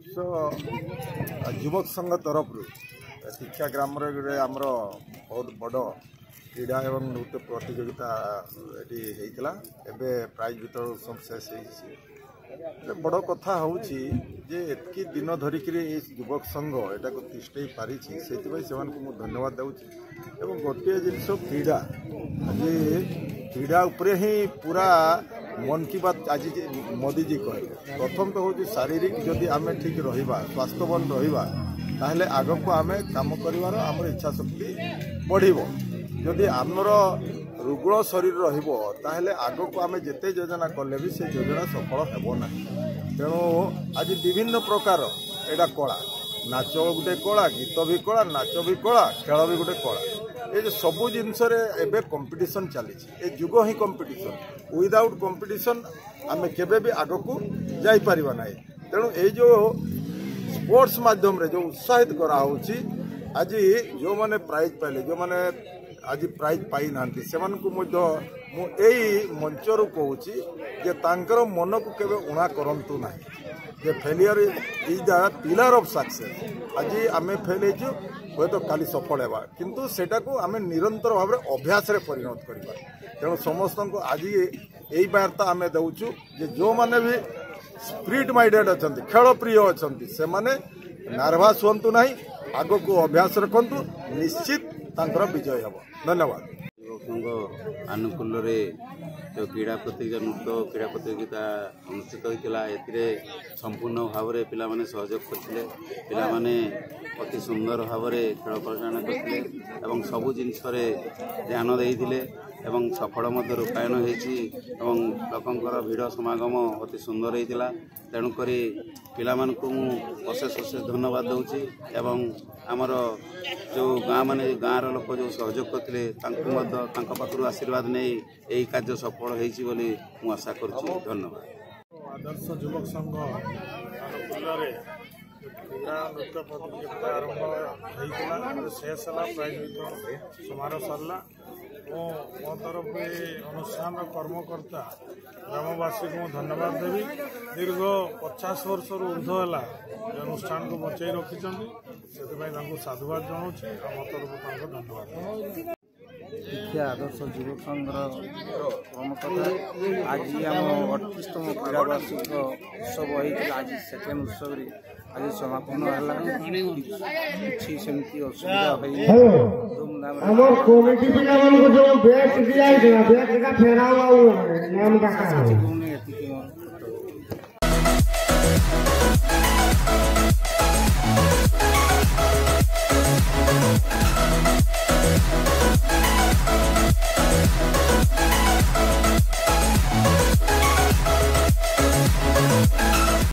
युवक संघ तरफ शिक्षा ग्राम आमर बहुत बड़ क्रीड़ा एवं नृत्य प्रतियोगिता ये प्राइज वितरण उत्सव शेष हो बड़ कथा हूँ जे एतकी दिन धरिक युवक संघ एटा को तिष्ठे पारी से धन्यवाद दूँ गोटे जिनस क्रीड़ा क्रीड़ा उपरे ही पूरा मन की बात आज मोदी जी कहले प्रथम तो हूँ शारीरिक जदि आम ठीक रहा स्वास्थ्यवान रहा ताहले आग को आम कम कर इच्छा शक्ति बढ़ जदि आमर रुग्ण शरीर रहा आग को आम जिते योजना कले भी से योजना सफल हेबना तेणु आज विभिन्न प्रकार एटा कला नाच गोटे कला गीत भी कला नाच भी कला खेल भी गोटे कला ये सबू जिनस कंपटीशन चली युग ही कंपटीशन विदाउट कंपटीशन आम केबे भी आग को जापर ना तेणु ये जो स्पोर्ट्स माध्यम रे जो उत्साहित कराऊँच आज जो मैंने प्राइज पाइले जो मैंने आज प्राइज पाई ना से मंचर कहूँ मन को केवे उणा करंतु ना जे failure is the pillar of success आज आम फेल हो तो काली सफल होगा किंतु सेटा को आम निरंतर भाव में अभ्यास रे परिणत करवा तेणु समस्त को आज यही वार्ता आम दौचु जे जो माने भी स्पिरिट माइंडेड अच्छा खेल प्रिय अच्छा से माने नार्भास हूँ ना आग को अभ्यास रखु निश्चित तांकर विजय हम धन्यवाद। संघ आनुकूल जो क्रीड़ा प्रतियोगिता नृत्य क्रीड़ा प्रतियोगिता अनुष्ठित होता है संपूर्ण भाव में पिलाने सहयोग करते पिलाने अति सुंदर भाव में खेल परिचालन करते सबू जिनस ध्यान देते सफल रूपायन हो लोकंर भिड़ समागम अति सुंदर होता तेणुक पिला अशेष अशेष धन्यवाद दूसरी आमर जो गाँ माने गाँव लोक जो सहयोग करते पाखु आशीर्वाद नहीं यही कार्य सफल होली मु आशा करुच्ची धन्यवाद। आदर्श युवक संघ क्रीड़ा नृत्य प्रतियोगिता आरंभ शेष है प्राइज वितरण समारोह सरला मो तरफ अनुष्ठान कर्मकर्ता ग्रामवासी को धन्यवाद देवी दीर्घ 50 वर्ष ऊर्ध है अनुष्ठान को बचाई रखिंट से साधुवाद जनाऊँ मो तरफ धन्यवाद। शिक्षा आदर्श युवक संघ कर्मकर्ता आज आम 38तम क्रीड़ा वार्षिक उत्सव होता आज सेकेंड उत्सव आज समापन है सेमती असुविधा धूमधाम